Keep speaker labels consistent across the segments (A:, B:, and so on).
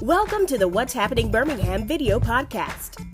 A: Welcome to the What's Happening Birmingham video podcast.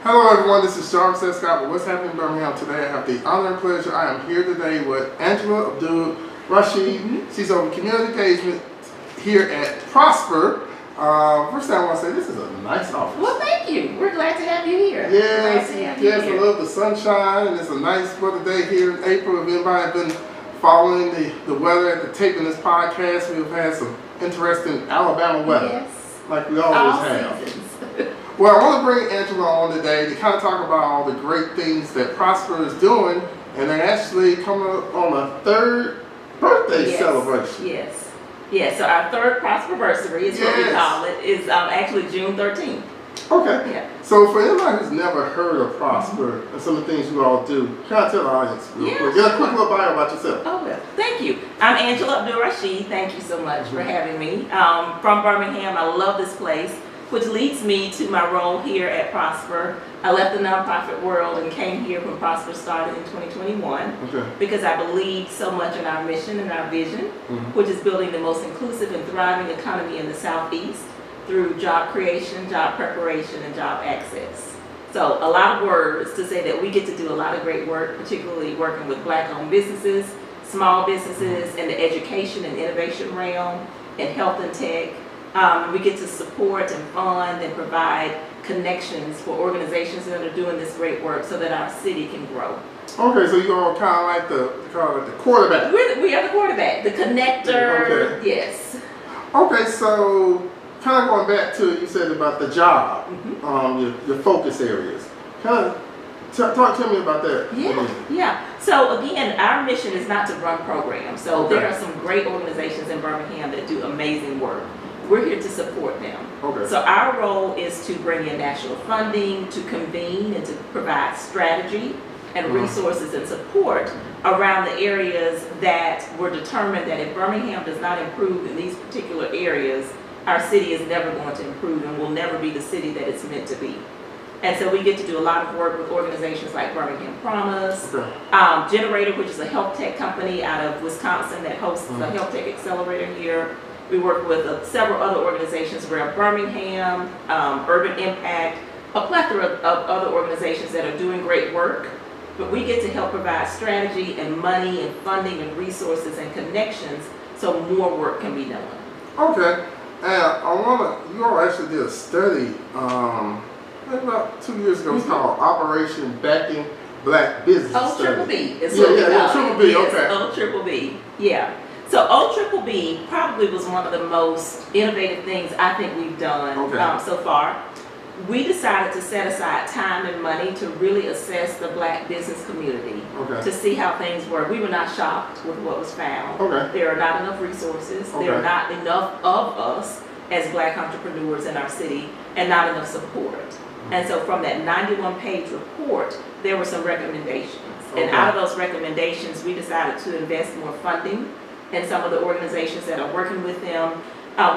B: Hello everyone, this is Sean Scott with What's Happening Birmingham. Today I have the honor and pleasure. I am here today with Angela Abdur-Rasheed. She's over community engagement here at Prosper. First thing I want to say, this is a nice office.
C: Well, thank you. We're glad to have you here.
B: Yes, I love the sunshine, and it's a nice weather day here in April. If anybody has been following the weather at the tape in this podcast, we've had some interesting Alabama weather, like we always have. Well, I want to bring Angela on today to kind of talk about all the great things that Prosper is doing, and they're actually coming up on a third birthday celebration.
C: Yes, so our third Prosperversary is what we call it, is actually June 13th.
B: Okay.
C: Yeah.
B: So for anybody who's never heard of Prosper and some of the things you all do, can I tell the audience real quick? Get a quick little bio about yourself.
C: Oh, well, thank you. I'm Angela Abdur-Rasheed. Thank you so much for having me. From Birmingham, I love this place, which leads me to my role here at Prosper. I left the nonprofit world and came here when Prosper started in 2021 because I believe so much in our mission and our vision, which is building the most inclusive and thriving economy in the Southeast through job creation, job preparation, and job access. So a lot of words to say that we get to do a lot of great work, particularly working with Black-owned businesses, small businesses, in the education and innovation realm, and health and tech. We get to support and fund and provide connections for organizations that are doing this great work so that our city can grow.
B: Okay, so you're all kind of like the quarterback.
C: We are the quarterback, the connector, yes.
B: Okay, so kind of going back to you said about the job, your focus areas. Kind of talk to me about that.
C: Yeah. So again, our mission is not to run programs. So there are some great organizations in Birmingham that do amazing work. We're here to support them. So our role is to bring in national funding, to convene and to provide strategy and resources and support around the areas that were determined that if Birmingham does not improve in these particular areas, our city is never going to improve and will never be the city that it's meant to be. And so we get to do a lot of work with organizations like Birmingham Promise, Accelerator, which is a health tech company out of Wisconsin that hosts the health tech Accelerator here. We work with several other organizations around Birmingham, Urban Impact, a plethora of other organizations that are doing great work. But we get to help provide strategy and money and funding and resources and connections so more work can be done.
B: Okay. And you all actually did a study about 2 years ago. It's called Operation Backing Black Business
C: O-Triple-B is
B: what we call it.
C: O-Triple-B, yeah. So O-Triple-B probably was one of the most innovative things I think we've done so far. We decided to set aside time and money to really assess the Black business community to see how things were. We were not shocked with what was found. There are not enough resources. There are not enough of us as Black entrepreneurs in our city and not enough support. And so from that 91-page report, there were some recommendations. And out of those recommendations, we decided to invest more funding in some of the organizations that are working with them.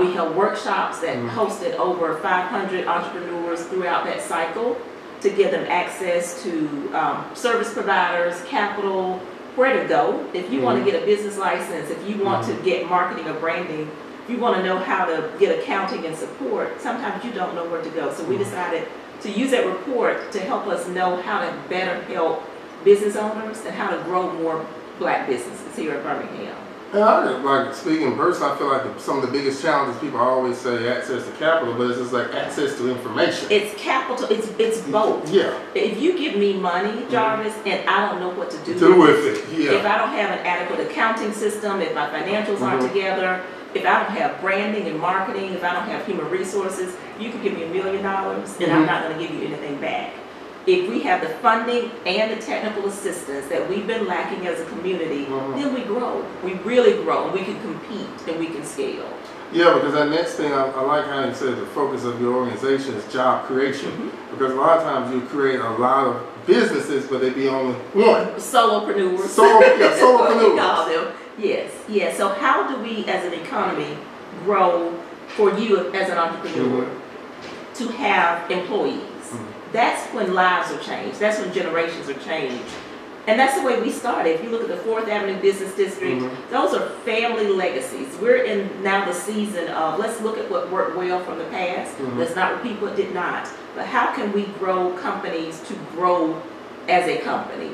C: We held workshops that hosted over 500 entrepreneurs throughout that cycle to give them access to service providers, capital, where to go. If you want to get a business license, if you want to get marketing or branding, if you want to know how to get accounting and support, sometimes you don't know where to go. So we decided to use that report to help us know how to better help business owners and how to grow more Black businesses here in Birmingham.
B: And I speaking personally, I feel like some of the biggest challenges people always say access to capital, but it's just like access to information.
C: It's capital. It's both.
B: Yeah.
C: If you give me money, Jarvis, and I don't know what to do
B: with it,
C: if I don't have an adequate accounting system, if my financials aren't together, if I don't have branding and marketing, if I don't have human resources, you can give me $1 million, and I'm not going to give you anything back. If we have the funding and the technical assistance that we've been lacking as a community, then we grow. We really grow, and we can compete, and we can scale.
B: Yeah, because that next thing, I like how you said the focus of your organization is job creation. Because a lot of times you create a lot of businesses, but they be only one.
C: Solopreneurs.
B: Solopreneurs.
C: We call them. Yes. So how do we, as an economy, grow for you as an entrepreneur to have employees? That's when lives are changed. That's when generations are changed. And that's the way we started. If you look at the 4th Avenue Business District, those are family legacies. We're in now the season of, let's look at what worked well from the past. Let's not repeat what did not. But how can we grow companies to grow as a company,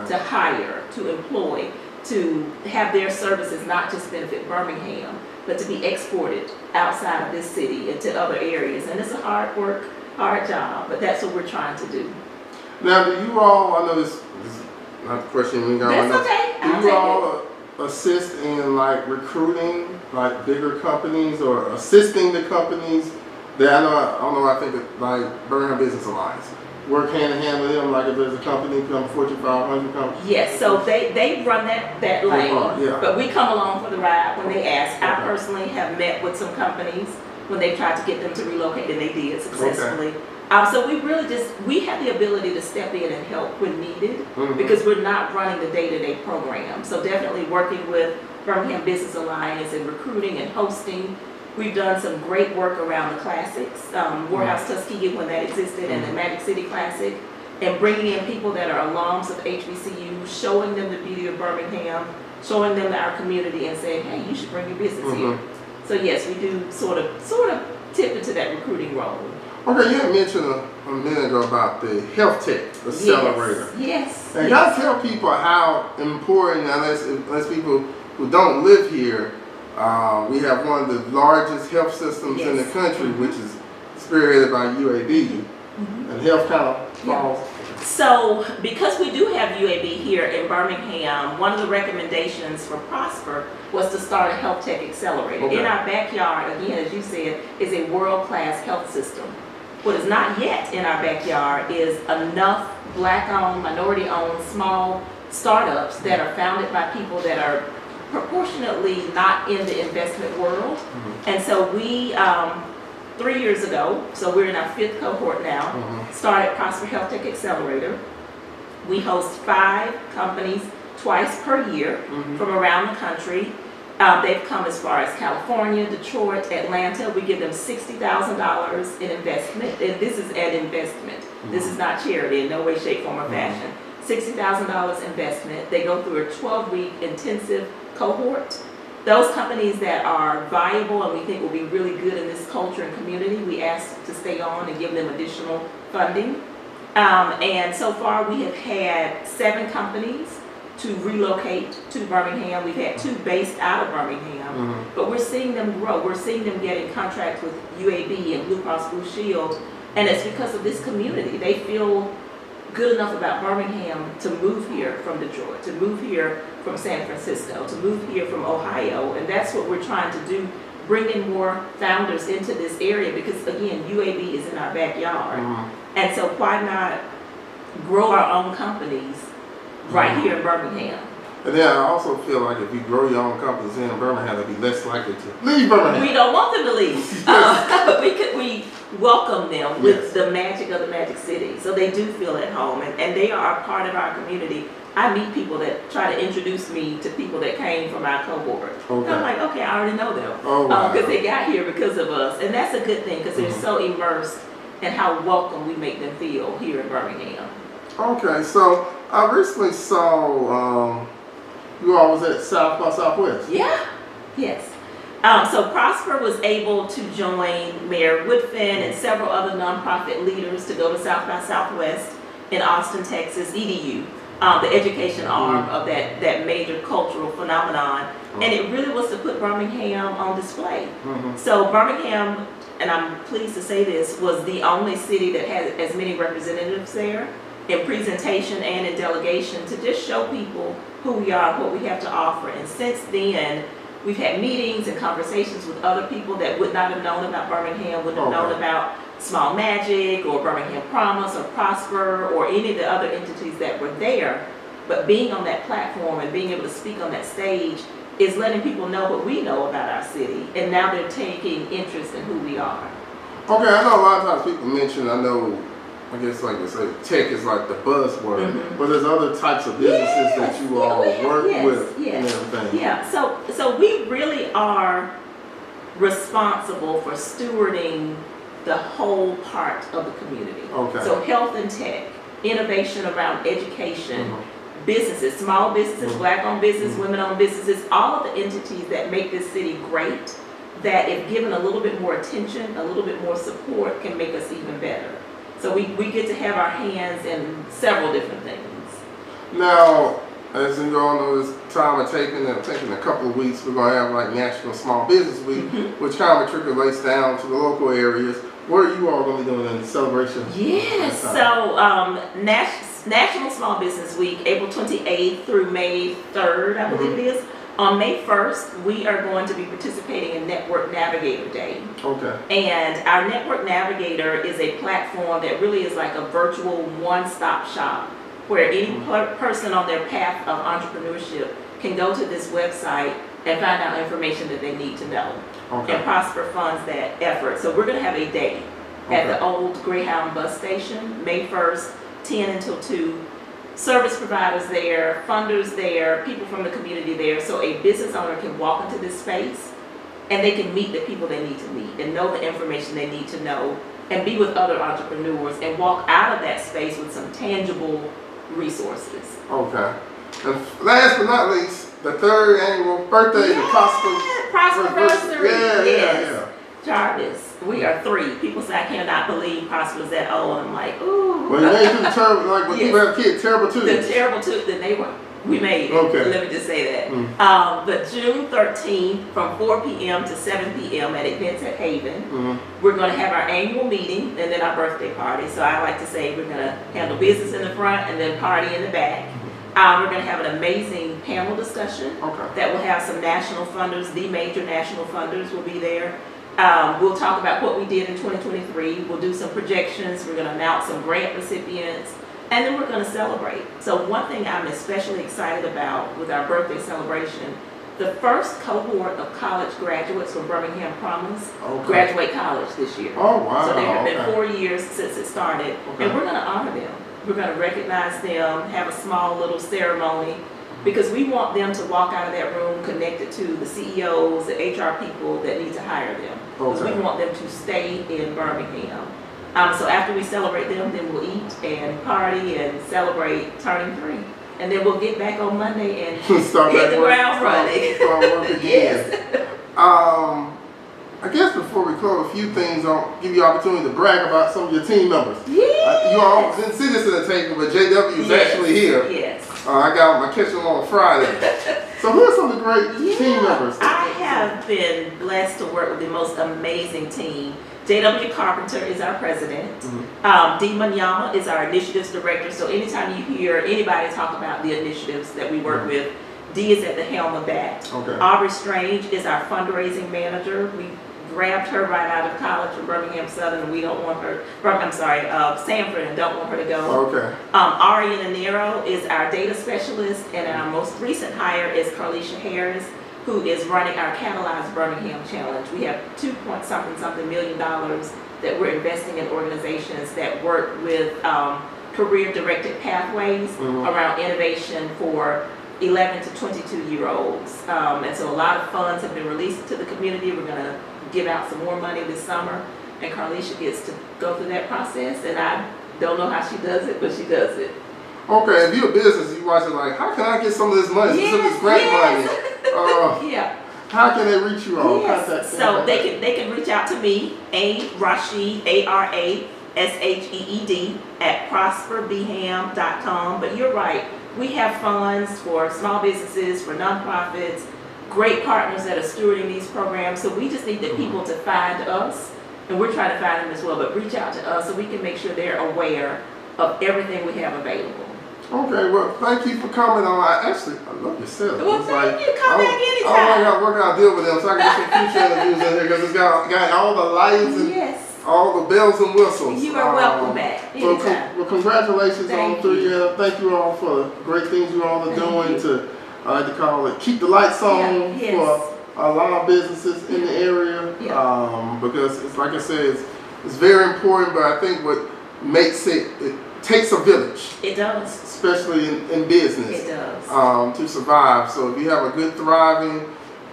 C: to hire, to employ, to have their services not just benefit Birmingham, but to be exported outside of this city into other areas. And it's a hard work, hard job, but that's what we're trying to do.
B: Now, do you all, I know this is not the question we got.
C: That's okay.
B: Do you all assist in like recruiting like bigger companies or assisting the companies that I think of, like Birmingham Business Alliance? Work hand in hand with them, like if there's a company become Fortune 500 company?
C: Yes, so they run that lane,
B: yeah.
C: But we come along for the ride when they ask. I personally have met with some companies when they tried to get them to relocate, and they did successfully. So we have the ability to step in and help when needed, because we're not running the day-to-day program. So definitely working with Birmingham Business Alliance and recruiting and hosting. We've done some great work around the classics, Morehouse Tuskegee when that existed, and the Magic City Classic, and bringing in people that are alums of HBCU, showing them the beauty of Birmingham, showing them our community, and saying, hey, you should bring your business here. So yes, we do sort of tip into that recruiting role.
B: Okay, you had mentioned a minute ago about the Health Tech Accelerator.
C: Yes.
B: And gotta tell people how important, unless people who don't live here, we have one of the largest health systems in the country, which is spearheaded by UAB, and health kind of falls.
C: So, because we do have UAB here in Birmingham, one of the recommendations for Prosper was to start a health tech accelerator. In our backyard, again, as you said, is a world-class health system. What is not yet in our backyard is enough Black-owned, minority-owned, small startups that are founded by people that are proportionately not in the investment world. And so we, 3 years ago, so we're in our 5th cohort now, started Prosper Health Tech Accelerator. We host 5 companies twice per year from around the country. They've come as far as California, Detroit, Atlanta. We give them $60,000 in investment, and this is an investment. This is not charity in no way, shape, form, or fashion. $60,000 investment. They go through a 12-week intensive cohort. Those companies that are viable and we think will be really good in this culture and community, we ask to stay on and give them additional funding. And so far we have had 7 companies to relocate to Birmingham. We've had 2 based out of Birmingham, but we're seeing them grow. We're seeing them getting contracts with UAB and Blue Cross Blue Shield, and it's because of this community. They feel good enough about Birmingham to move here from Detroit, to move here from San Francisco, to move here from Ohio, and that's what we're trying to do, bring in more founders into this area, because again, UAB is in our backyard, and so why not grow our own companies right here in Birmingham?
B: And then I also feel like if you grow your own companies in Birmingham, they'll be less likely to leave Birmingham.
C: We don't want them to leave. We welcome them with the magic of the Magic City, so they do feel at home, and they are a part of our community. I meet people that try to introduce me to people that came from our cohort. And I'm like, okay, I already know them, because they got here because of us, and that's a good thing, because they're so immersed in how welcome we make them feel here in Birmingham.
B: Okay, so I recently saw you all was at South by Southwest.
C: Yeah, yes. So Prosper was able to join Mayor Woodfin and several other nonprofit leaders to go to South by Southwest in Austin, Texas, EDU, the education arm of that major cultural phenomenon. And it really was to put Birmingham on display. So Birmingham, and I'm pleased to say this, was the only city that had as many representatives there in presentation and in delegation to just show people who we are, what we have to offer. And since then, we've had meetings and conversations with other people that would not have known about Birmingham, wouldn't have known about Small Magic or Birmingham Promise or Prosper or any of the other entities that were there. But being on that platform and being able to speak on that stage is letting people know what we know about our city, and now they're taking interest in who we are.
B: Okay, I know a lot of times people mention, I guess like you say, tech is like the buzzword, but there's other types of businesses that you all work with and everything.
C: Yeah, so we really are responsible for stewarding the whole part of the community. So health and tech, innovation around education, businesses, small businesses, black-owned businesses, women-owned businesses, all of the entities that make this city great, that if given a little bit more attention, a little bit more support, can make us even better. So we get to have our hands in several different things.
B: Now, as you all know, this time of taking a couple of weeks, we're going to have like National Small Business Week, which kind of matriculates down to the local areas. What are you all going to be doing in the celebration?
C: Yes, so National Small Business Week, April 28th through May 3rd, I believe it is. On May 1st, we are going to be participating in Network Navigator Day. Okay. And our Network Navigator is a platform that really is like a virtual one-stop shop where any person on their path of entrepreneurship can go to this website and find out information that they need to know. Okay. And Prosper funds that effort. So we're going to have a day at the old Greyhound bus station, May 1st, 10 until 2. Service providers there, funders there, people from the community there, so a business owner can walk into this space and they can meet the people they need to meet and know the information they need to know and be with other entrepreneurs and walk out of that space with some tangible resources. Okay. And last but not least, the 3rd annual birthday of Prosper. Yeah. Jarvis. We are 3. People say I cannot believe Prosper's that old. And I'm like, ooh.
B: Well, you made it to the terrible, like when people have kids, terrible too.
C: The terrible too. We made it. Okay. Let me just say that. But June 13th from 4 p.m. to 7 p.m. at Events at Haven, we're going to have our annual meeting and then our birthday party. So I like to say we're going to handle business in the front and then party in the back. We're going to have an amazing panel discussion that will have some national funders. The major national funders will be there. We'll talk about what we did in 2023. We'll do some projections. We're going to announce some grant recipients. And then we're going to celebrate. So one thing I'm especially excited about with our birthday celebration, the first cohort of college graduates from Birmingham Promise graduate college this year.
B: Oh, wow.
C: So there have been 4 years since it started. And we're going to honor them. We're going to recognize them, have a small little ceremony, because we want them to walk out of that room connected to the CEOs, the HR people that need to hire them. Because we want them to stay in Birmingham. So after we celebrate them, then we'll eat and party and celebrate turning 3. And then we'll get back on Monday and hit the ground running.
B: Start work again. I guess before we close, a few things, I'll give you opportunity to brag about some of your team members.
C: Yes.
B: You all didn't see this in the table, but JW is actually here.
C: Yes.
B: I got my kitchen on Friday. So who are some of the great team members?
C: I have been blessed to work with the most amazing team. JW Carpenter is our president. Dee Manyama is our initiatives director. So anytime you hear anybody talk about the initiatives that we work with, Dee is at the helm of that. Aubrey Strange is our fundraising manager. We grabbed her right out of college from Birmingham Southern, and we don't want her, Sanford, and don't want her to go. Ari Nanero is our data specialist, and our most recent hire is Carlisha Harris, who is running our Catalyze Birmingham Challenge. We have $2.something million that we're investing in organizations that work with career-directed pathways around innovation for 11 to 22-year-olds. And so a lot of funds have been released to the community. We're going to give out some more money this summer, and Carlisha gets to go through that process, and I don't know how she does it, but she does it.
B: Okay, if you're a business, you watch it like, how can I get some of this money, some of this grant money? How can they reach you all?
C: So they can reach out to me, Rasheed, ARASHEED, at prosperbham.com. But you're right, we have funds for small businesses, for nonprofits, great partners that are stewarding these programs. So we just need the people to find us, and we're trying to find them as well, but reach out to us so we can make sure they're aware of everything we have available.
B: Okay, well, thank you for coming on. I love your setup.
C: Well, thank you. Come back anytime.
B: I got to work out a deal with them so I can get some future interviews in here, because it's got all the lights and all the bells and whistles.
C: You are welcome back anytime.
B: Well, congratulations on 3 years. Thank you all for the great things you all are doing to, I like to call it, keep the lights on for a lot of businesses in the area. Because it's like I said, it's very important, but I think what makes it takes a village.
C: It does.
B: Especially in business.
C: It does.
B: To survive. So if you have a good, thriving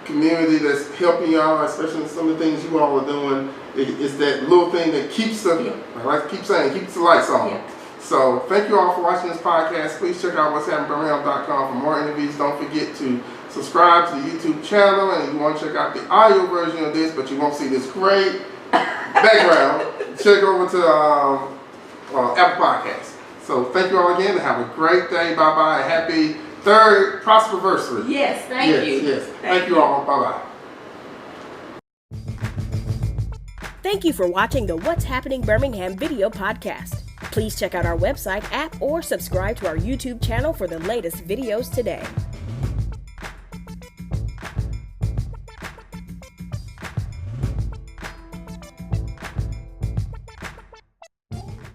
B: community that's helping you out, especially in some of the things you all are doing, it's that little thing that keeps the, I like to keep saying, keeps the lights on. So thank you all for watching this podcast. Please check out what'shappenedbirmingham.com for more interviews. Don't forget to subscribe to the YouTube channel, and if you want to check out the audio version of this, but you won't see this great background, check over to Apple Podcasts. So thank you all again, and have a great day. Bye-bye. Happy 3rd Prosperversary.
C: Yes, thank you.
B: Yes. Thank you all. Bye-bye.
A: Thank you for watching the What's Happening Birmingham video podcast. Please check out our website, app, or subscribe to our YouTube channel for the latest videos today.